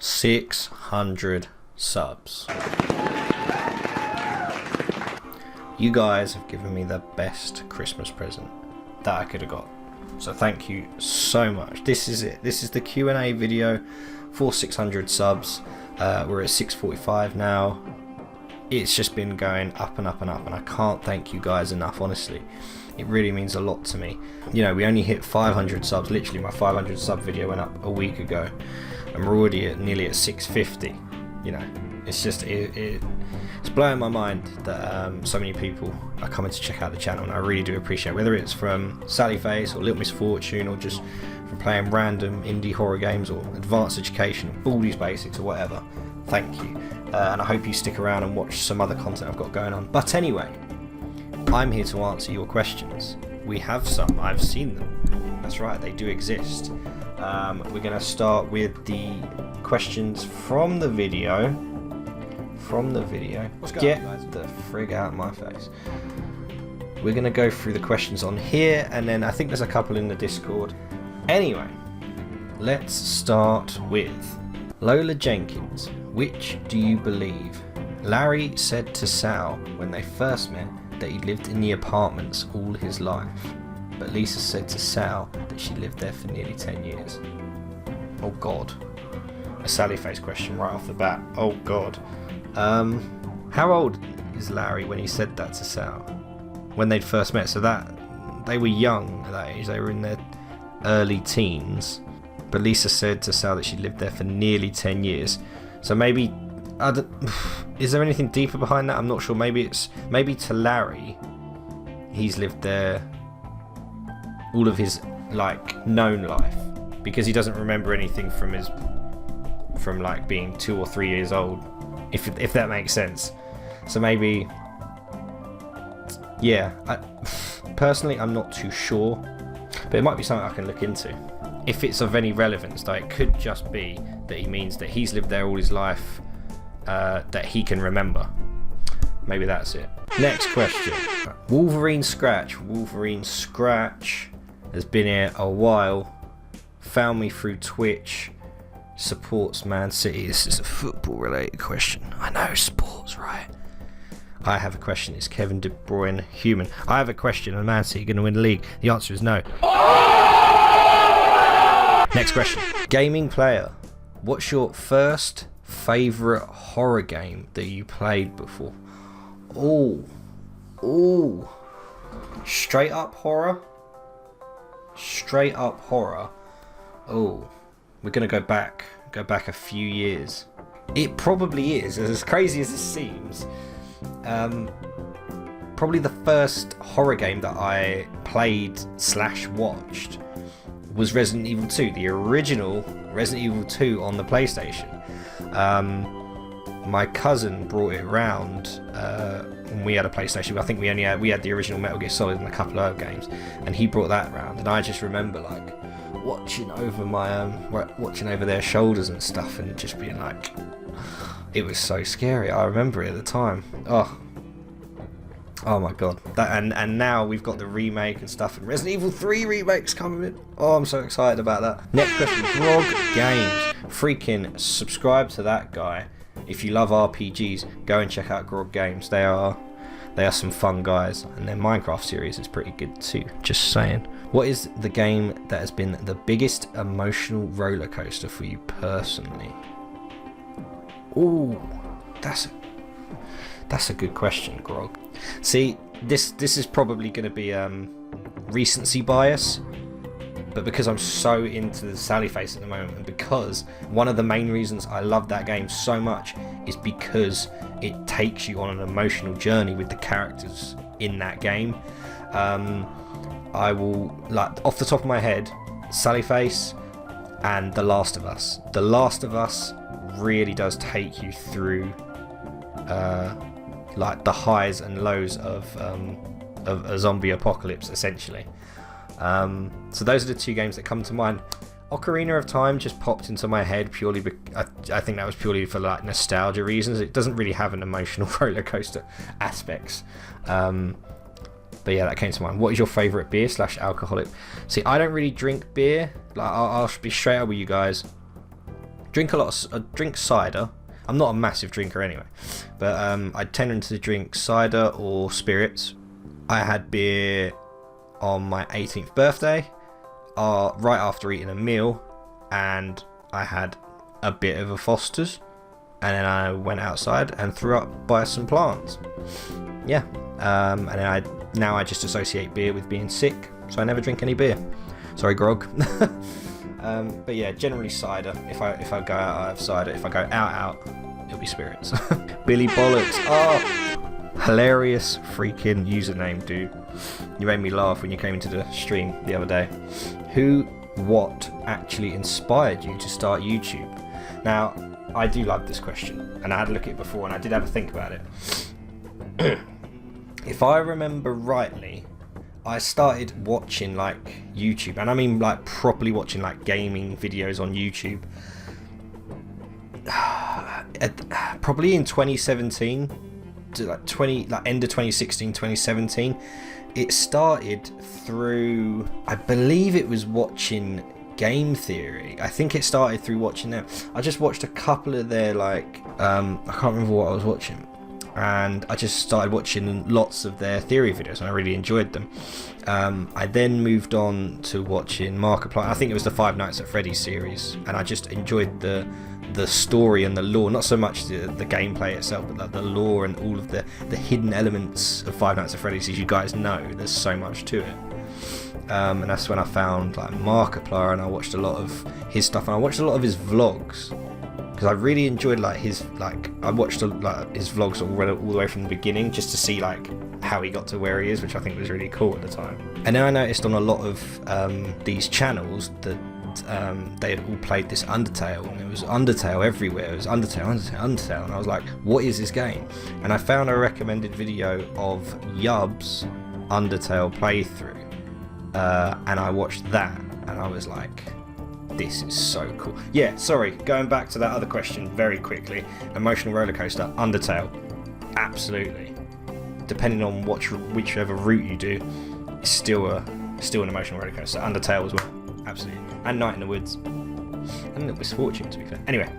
600 subs. You guys have given me the best Christmas present that I could have got. So thank you so much. This is it. This is the Q&A video for 600 subs. We're at 645 now. It's just been going up and up and up, and I can't thank you guys enough, honestly. It really means a lot to me. You know, we only hit 500 subs. Literally, my 500 sub video went up a week ago, and we're already nearly at 650. You know, it's just it's blowing my mind that so many people are coming to check out the channel, and I really do appreciate it. Whether it's from Sally Face or Little Miss Fortune, or just from playing random indie horror games or advanced education, Baldi's Basics or whatever. Thank you, and I hope you stick around and watch some other content I've got going on. But anyway, I'm here to answer your questions. We have some. I've seen them. That's right, they do exist. We're going to start with the questions from the video. Get the frig out of my face. We're going to go through the questions on here, and then I think there's a couple in the Discord. Anyway, let's start with Lola Jenkins. Which do you believe? Larry said to Sal when they first met that he lived in the apartments all his life, but Lisa said to Sal that she lived there for nearly 10 years. Oh god. A Sally face question right off the bat. Oh god. How old is Larry when he said that to Sal? When they'd first met, so that they were young at that age, they were in their early teens, but Lisa said to Sal that she lived there for nearly 10 years. So maybe, is there anything deeper behind that? I'm not sure. Maybe to Larry, he's lived there all of his known life, because he doesn't remember anything from like being 2 or 3 years old, if that makes sense. So maybe, yeah. Personally, I'm not too sure, but it might be something I can look into if it's of any relevance. Though it could just be that he means that he's lived there all his life, that he can remember. Maybe that's it. Next question. Wolverine Scratch has been here a while. Found me through Twitch. Supports Man City. This is a football related question. I know, sports, right? I have a question. Is Kevin De Bruyne human? I have a question. Are Man City going to win the league? The answer is no. Next question. Gaming player. What's your first favourite horror game that you played before? Oh. Straight up horror. Oh. We're going to go back a few years. It probably is, as crazy as it seems. Probably the first horror game that I played / watched was Resident Evil 2, the original Resident Evil 2 on the PlayStation. My cousin brought it round when we had a PlayStation. I think we had the original Metal Gear Solid and a couple of other games, and he brought that round, and I just remember watching over their shoulders and stuff, and just being like, it was so scary. I remember it at the time. Oh my god. And now we've got the remake and stuff, and Resident Evil 3 remake's coming in. Oh, I'm so excited about that. Next question. Grog Games. Freaking subscribe to that guy. If you love RPGs, go and check out Grog Games. They are some fun guys, and their Minecraft series is pretty good too. Just saying. What is the game that has been the biggest emotional roller coaster for you personally? Ooh, that's a good question, Grog. See, this is probably going to be recency bias, but because I'm so into the Sally Face at the moment, and because one of the main reasons I love that game so much is because it takes you on an emotional journey with the characters in that game. I will, off the top of my head, Sally Face and The Last of Us. The Last of Us really does take you through the highs and lows of a zombie apocalypse, essentially. So those are the two games that come to mind. Ocarina of Time just popped into my head purely I think that was purely for nostalgia reasons. It doesn't really have an emotional roller coaster aspects. But yeah, that came to mind. What is your favourite beer / alcoholic? See, I don't really drink beer. I'll be straight up with you guys. drink a lot. I drink cider. I'm not a massive drinker anyway, but I tend to drink cider or spirits. I had beer on my 18th birthday, right after eating a meal, and I had a bit of a Foster's, and then I went outside and threw up by some plants. Yeah, and then now I just associate beer with being sick, so I never drink any beer. Sorry, grog. But yeah, generally cider. If I go out, I have cider. If I go out, it'll be spirits. Billy Bollocks. Oh, hilarious freaking username, dude. You made me laugh when you came into the stream the other day. What actually inspired you to start YouTube? Now, I do love this question, and I had a look at it before, and I did have a think about it. If I remember rightly, I started watching like YouTube, and I mean like properly watching like gaming videos on YouTube, probably in 2017 to like end of 2016, 2017. It started through, I believe it was watching Game Theory. I think it started through watching them. I just watched a couple of their I can't remember what I was watching, and I just started watching lots of their theory videos, and I really enjoyed them. I then moved on to watching Markiplier. I think it was the Five Nights at Freddy's series, and I just enjoyed the story and the lore, not so much the gameplay itself, but like the lore and all of the hidden elements of Five Nights at Freddy's. As you guys know, there's so much to it. And that's when I found like Markiplier, and I watched a lot of his stuff, and I watched a lot of his vlogs, because I really enjoyed I watched his vlogs all the way from the beginning, just to see like how he got to where he is, which I think was really cool at the time. And then I noticed on a lot of these channels that they had all played this Undertale, and it was Undertale everywhere. It was Undertale, and I was like, what is this game? And I found a recommended video of Yub's Undertale playthrough, and I watched that, and I was like, this is so cool. Yeah, sorry, going back to that other question very quickly. Emotional roller coaster, Undertale, absolutely. Depending on whichever route you do, it's still an emotional roller coaster. Undertale as well, absolutely. And Night in the Woods, and it was Fortune, to be fair. Anyway,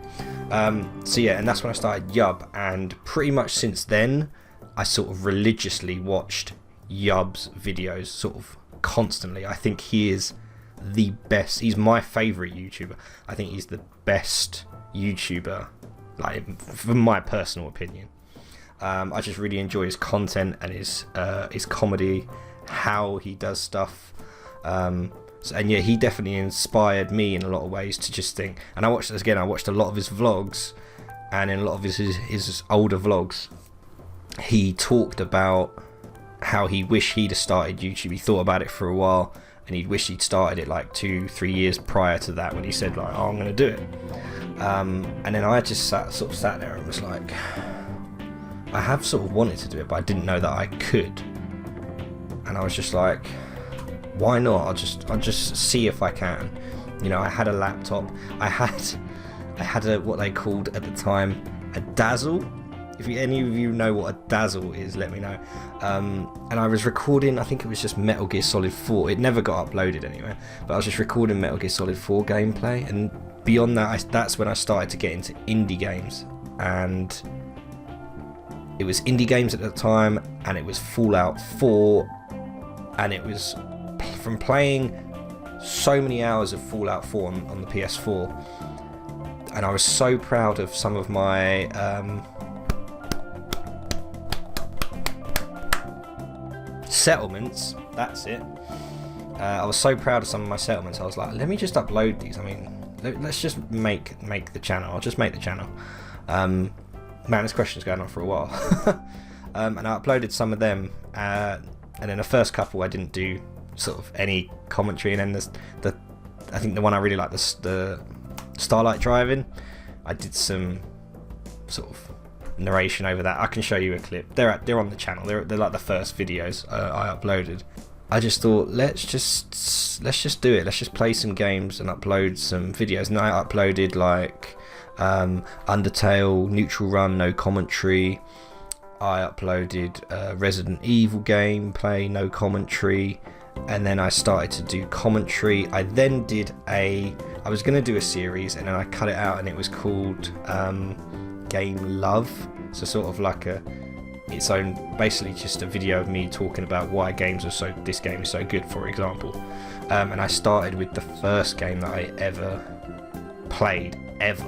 so yeah, and that's when I started Yub, and pretty much since then, I sort of religiously watched Yub's videos, sort of constantly. I think he is the best. He's my favourite YouTuber. I think he's the best YouTuber, like, from my personal opinion. I just really enjoy his content and his comedy, how he does stuff. And yeah, he definitely inspired me in a lot of ways to just think. And I watched a lot of his vlogs, and in a lot of his older vlogs, he talked about how he wished he'd have started YouTube. He thought about it for a while, and he'd wished he'd started it like 2-3 years prior to that, when he said like, oh, I'm going to do it. And then I just sat there and was like, I have sort of wanted to do it, but I didn't know that I could. And I was just like, why not? I'll just see if I can. You know, I had a laptop. I had a what they called at the time a Dazzle. If any of you know what a Dazzle is, let me know. And I was recording, I think it was just Metal Gear Solid 4. It never got uploaded anywhere, but I was just recording Metal Gear Solid 4 gameplay. And beyond that, that's when I started to get into indie games. And it was indie games at the time, and it was Fallout 4, and it was from playing so many hours of Fallout 4 on the PS4, and I was so proud of some of my settlements. That's it. I was so proud of some of my settlements. I was like, let me just upload these. I mean, let's just make the channel. I'll just make the channel. Man, this question's going on for a while. And I uploaded some of them, and then the first couple I didn't do sort of any commentary, and then I think the one I really like, the Starlight Driving, I did some sort of narration over that. I can show you a clip. They're on the channel. They're like the first videos I uploaded. I just thought, let's just do it. Let's just play some games and upload some videos. And I uploaded like Undertale, Neutral Run, no commentary. I uploaded Resident Evil gameplay, no commentary. and then I started to do commentary. I then did I was going to do a series, and then I cut it out, and it was called Game Love. So sort of like its own, basically just a video of me talking about why this game is so good, for example. And I started with the first game that I ever played ever,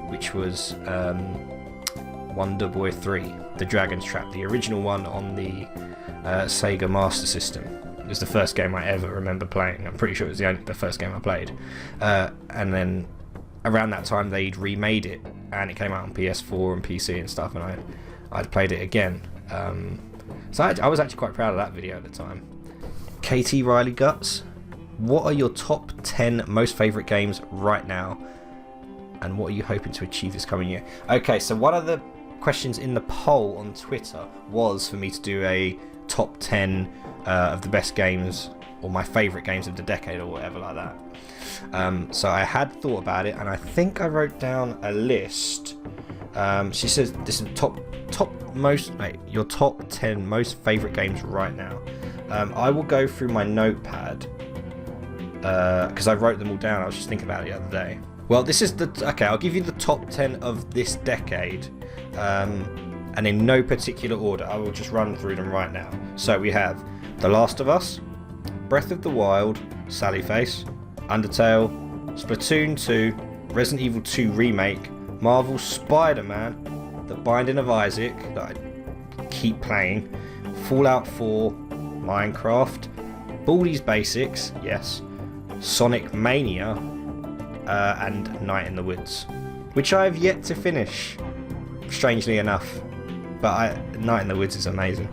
which was Wonder Boy 3, The Dragon's Trap, the original one on the Sega Master System. It was the first game I ever remember playing. I'm pretty sure it was the first game I played. And then around that time they'd remade it, and it came out on PS4 and PC and stuff, and I'd played it again. So I was actually quite proud of that video at the time. KT Riley Guts, what are your top 10 most favourite games right now, and what are you hoping to achieve this coming year? Okay, so one of the questions in the poll on Twitter was for me to do a top 10 of the best games, or my favourite games of the decade, or whatever like that. So I had thought about it, and I think I wrote down a list. She says this is your top 10 most favourite games right now. I will go through my notepad because I wrote them all down. I was just thinking about it the other day. Well, this is okay, I'll give you the top 10 of this decade, and in no particular order. I will just run through them right now. So we have The Last of Us, Breath of the Wild, Sally Face, Undertale, Splatoon 2, Resident Evil 2 Remake, Marvel's Spider-Man, The Binding of Isaac, that I keep playing, Fallout 4, Minecraft, Baldi's Basics, yes, Sonic Mania, and Night in the Woods, which I have yet to finish, strangely enough. But Night in the Woods is amazing,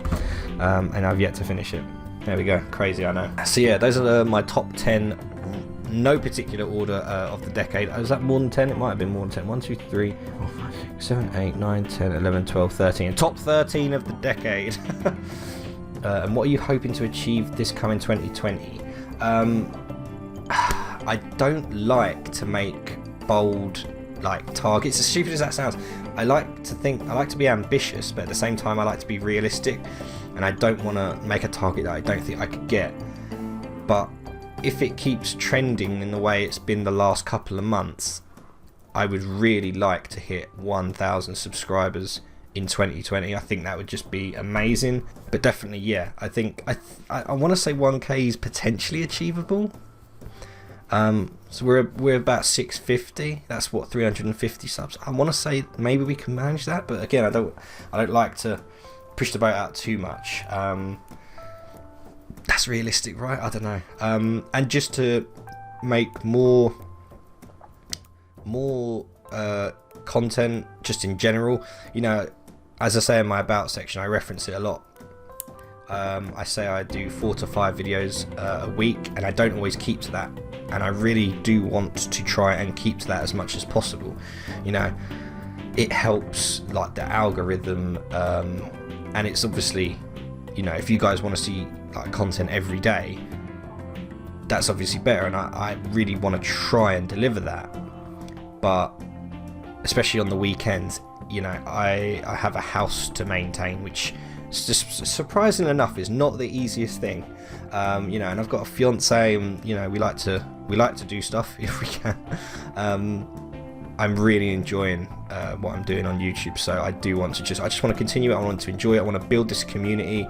and I've yet to finish it. There we go, crazy, I know. So yeah, those are my top 10, no particular order, of the decade. Was that more than 10? It might have been more than 10. 1, 2, 3, 4, 5, 6, 7, 8, 9, 10, 11, 12, 13. Top 13 of the decade. And what are you hoping to achieve this coming 2020? I don't like to make bold targets, as stupid as that sounds. I like to be ambitious, but at the same time I like to be realistic, and I don't want to make a target that I don't think I could get. But if it keeps trending in the way it's been the last couple of months, I would really like to hit 1,000 subscribers in 2020. I think that would just be amazing. But definitely, yeah, I think I want to say 1K is potentially achievable. So we're about 650. That's what, 350 subs. I want to say maybe we can manage that, but again, I don't like to push the boat out too much. That's realistic, right? I don't know. And just to make more content, just in general, as I say in my about section, I reference it a lot. I say I do 4 to 5 videos a week, and I don't always keep to that, and I really do want to try and keep to that as much as possible. It helps the algorithm, and it's obviously, if you guys want to see content every day, that's obviously better, and I really want to try and deliver that. But especially on the weekends, I have a house to maintain, which, surprising enough, is not the easiest thing. And I've got a fiance, and we like to do stuff if we can. I'm really enjoying what I'm doing on YouTube, so I just want to continue it. I want to enjoy it. I want to build this community.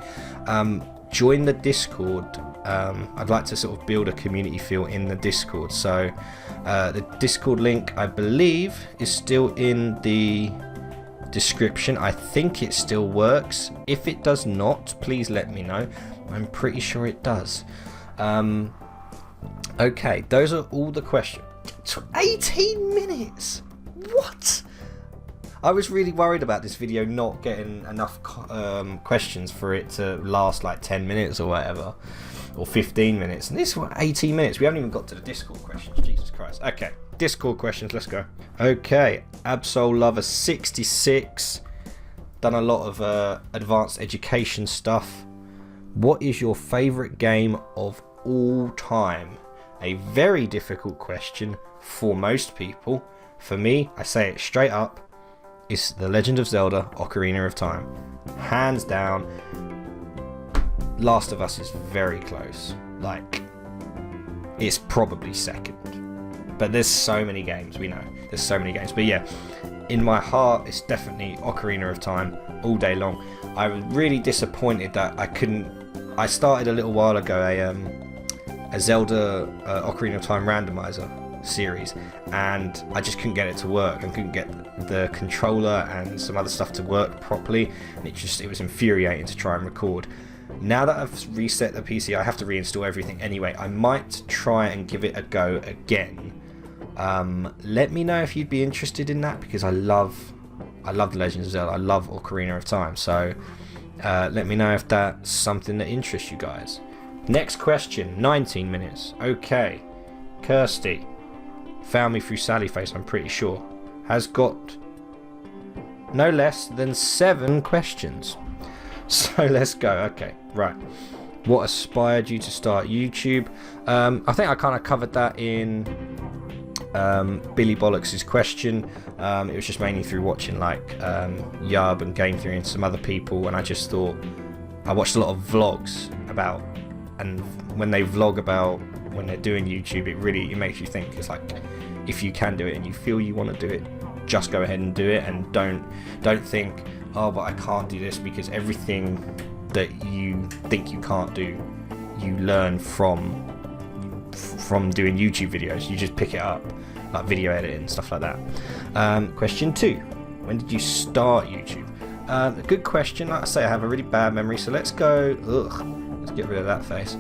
Join the Discord. I'd like to sort of build a community feel in the Discord. So the Discord link, I believe, is still in the description. I think it still works. If it does not, please let me know. I'm pretty sure it does. Okay, those are all the questions. 18 minutes! What? I was really worried about this video not getting enough questions for it to last 10 minutes or whatever, or 15 minutes, and this was 18 minutes. We haven't even got to the Discord questions. Jesus Christ. Okay, Discord questions, let's go. Okay, Absol Lover 66, done a lot of advanced education stuff. What is your favourite game of all time? A very difficult question for most people. For me, I say it straight up, it's The Legend of Zelda Ocarina of Time. Hands down. Last of Us is very close. like, it's probably second. But there's so many games, we know. There's so many games. But yeah, in my heart, it's definitely Ocarina of Time all day long. I was really disappointed that I started a little while ago a Zelda Ocarina of Time randomizer series, and I just couldn't get it to work, and couldn't get the controller and some other stuff to work properly, and it was infuriating to try and record. Now that I've reset the PC, I have to reinstall everything anyway. I might try and give it a go again. Let me know if you'd be interested in that, because I love The Legend of Zelda. I love Ocarina of Time, so let me know if that's something that interests you guys. Next question, 19 minutes. Okay, Kirsty, found me through Sallyface, I'm pretty sure, has got no less than 7 questions. So let's go. Okay, right. What inspired you to start YouTube? I think I kind of covered that in Billy Bollocks' question. It was just mainly through watching like Yub and Game Theory and some other people, and I just thought, I watched a lot of vlogs about, and when they vlog about when they're doing YouTube, it makes you think. It's like, if you can do it and you feel you want to do it, just go ahead and do it, and don't think, oh, but I can't do this, because everything that you think you can't do, you learn from doing YouTube videos. You just pick it up, like video editing and stuff like that. Question 2, when did you start YouTube? A good question. Like I say, I have a really bad memory, so let's go, let's get rid of that face.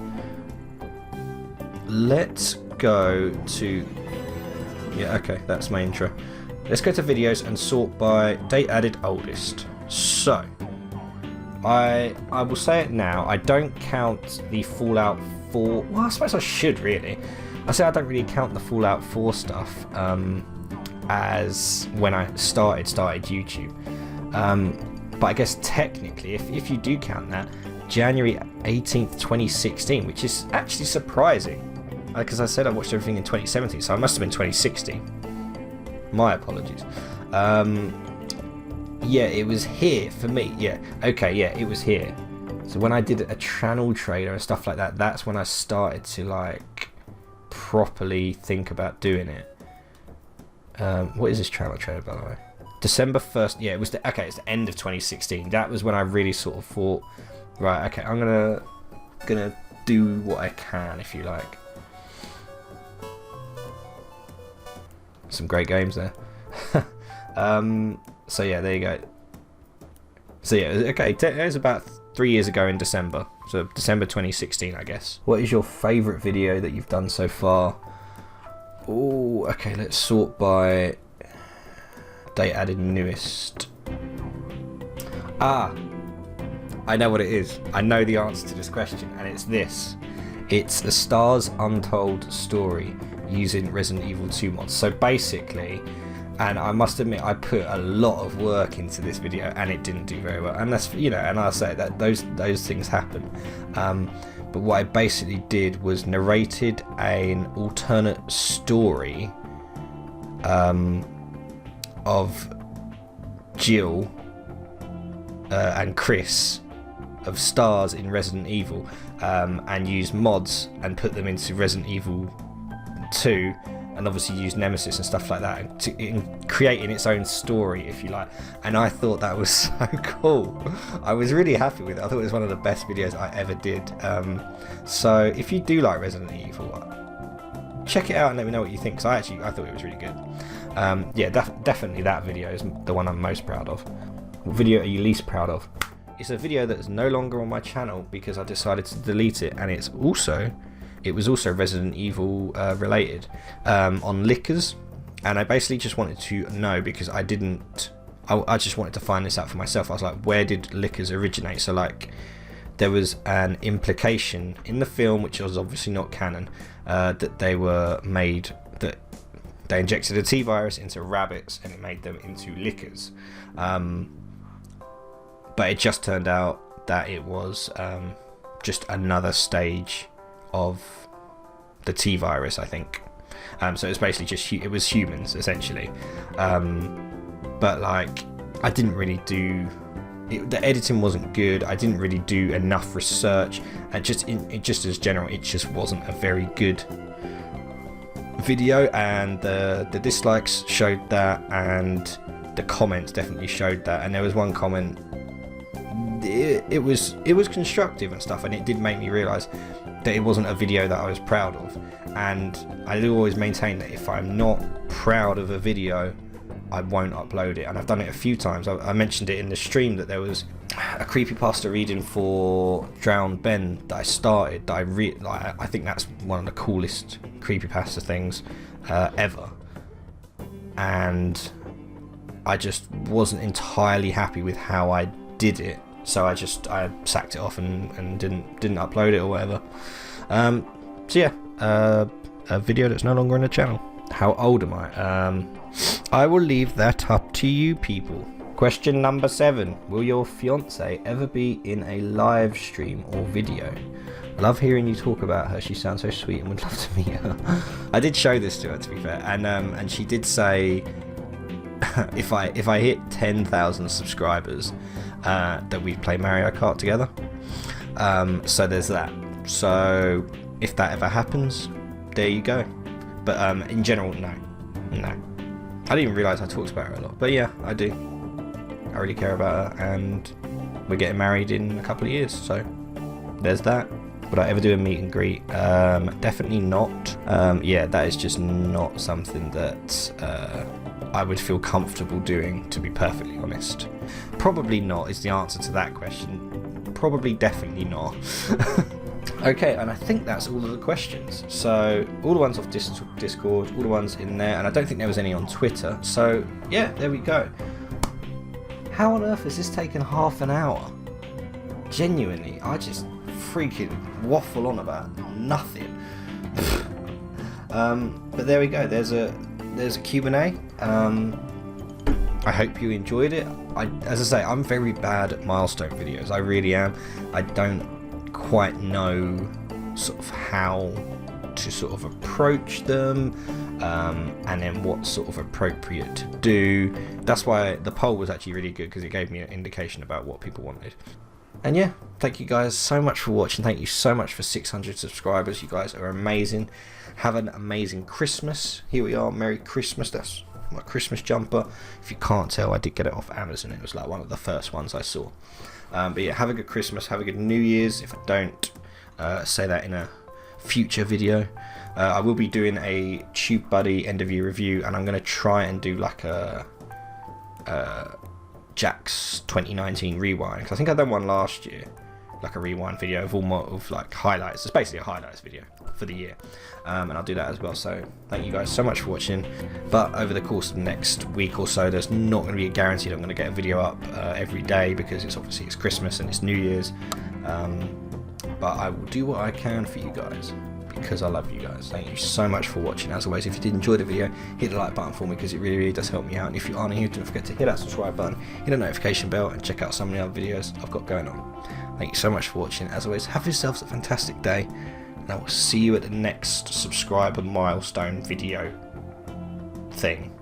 Let's go to, yeah, okay, that's my intro. Let's go to videos and sort by date added oldest. So, I will say it now, I don't count the Fallout 4, well, I suppose I should really. I say I don't really count the Fallout 4 stuff as when I started YouTube. But I guess technically, if you do count that, January 18th, 2016, which is actually surprising, because I said I watched everything in 2017, so I must have been 2016. My apologies. Yeah, it was here for me. Yeah, okay, yeah, it was here. So when I did a channel trailer and stuff like that, that's when I started to like properly think about doing it. What is this channel trailer, by the way? December 1st. Yeah, it was it's the end of 2016. That was when I really sort of thought, right, okay, I'm gonna do what I can, if you like. Some great games there. So yeah, there you go. So yeah, okay, it was about 3 years ago in December. So December 2016, I guess. What is your favourite video that you've done so far? Oh, okay, let's sort by date added newest. Ah, I know what it is. I know the answer to this question, and it's this. It's the Stars Untold story using Resident Evil 2 mods. So basically, and I must admit, I put a lot of work into this video, and it didn't do very well. And that's, you know, and I'll say that those things happen. But what I basically did was narrated an alternate story of Jill and Chris of Stars in Resident Evil, and used mods and put them into Resident Evil 2, and obviously use Nemesis and stuff like that, in creating its own story, if you like. And I thought that was so cool. I was really happy with it. I thought it was one of the best videos I ever did. So if you do like Resident Evil, check it out and let me know what you think, because I thought it was really good. Yeah, definitely that video is the one I'm most proud of. What video are you least proud of? It's a video that is no longer on my channel because I decided to delete it, and it was also Resident Evil related, on liquors, and I basically just wanted to know, because I just wanted to find this out for myself. I was like, where did liquors originate? So like, there was an implication in the film, which was obviously not canon, that they injected a T virus into rabbits and it made them into liquors, but it just turned out that it was just another stage of the T virus, I think. So it was basically just it was humans essentially, but like, I didn't really do the editing wasn't good. I didn't really do enough research, and just as general, it just wasn't a very good video. And the dislikes showed that, and the comments definitely showed that. And there was one comment, it was constructive and stuff, and it did make me realise that it wasn't a video that I was proud of. And I do always maintain that if I'm not proud of a video, I won't upload it. And I've done it a few times. I mentioned it in the stream that there was a creepypasta reading for Drowned Ben that I started, that I think that's one of the coolest creepypasta things ever, and I just wasn't entirely happy with how I did it, so I sacked it off and didn't upload it or whatever. So yeah, a video that's no longer on the channel. How old am I? I will leave that up to you people. Question number 7. Will your fiance ever be in a live stream or video? I love hearing you talk about her. She sounds so sweet and would love to meet her. I did show this to her, to be fair, and she did say if I hit 10,000 subscribers that we'd play Mario Kart together. So there's that. So if that ever happens, there you go. But in general, no. I didn't even realise I talked about her a lot, but yeah, I do. I really care about her, and we're getting married in a couple of years, so there's that. Would I ever do a meet and greet? Definitely not. Yeah, that is just not something that I would feel comfortable doing, to be perfectly honest. Probably not is the answer to that question. Probably definitely not. Okay, and I think that's all of the questions. So all the ones off Discord, all the ones in there, and I don't think there was any on Twitter. So yeah, there we go. How on earth has this taken half an hour? Genuinely, I just freaking waffle on about nothing. But there we go. There's a Q&A. I hope you enjoyed it. As I say, I'm very bad at milestone videos. I really am. I don't quite know sort of how to sort of approach them, and then what's sort of appropriate to do. That's why the poll was actually really good, because it gave me an indication about what people wanted. And yeah, thank you guys so much for watching. Thank you so much for 600 subscribers. You guys are amazing. Have an amazing Christmas. Here we are, Merry Christmas. That's my Christmas jumper. If you can't tell, I did get it off Amazon. It was like one of the first ones I saw. But yeah, have a good Christmas, have a good New Year's. If I don't say that in a future video, I will be doing a TubeBuddy end of year review, and I'm going to try and do like a Jax 2019 rewind, because I think I've done one last year, like a rewind video of like highlights. It's basically a highlights video for the year, and I'll do that as well. So thank you guys so much for watching. But over the course of the next week or so, there's not going to be a guarantee that I'm going to get a video up every day, because it's Christmas and it's New Year's. But I will do what I can for you guys, because I love you guys. Thank you so much for watching. As always, if you did enjoy the video, hit the like button for me, because it really does help me out. And if you aren't here, don't forget to hit that subscribe button, hit the notification bell, and check out some of the other videos I've got going on. Thank you so much for watching. As always, have yourselves a fantastic day, and I will see you at the next subscriber milestone video thing.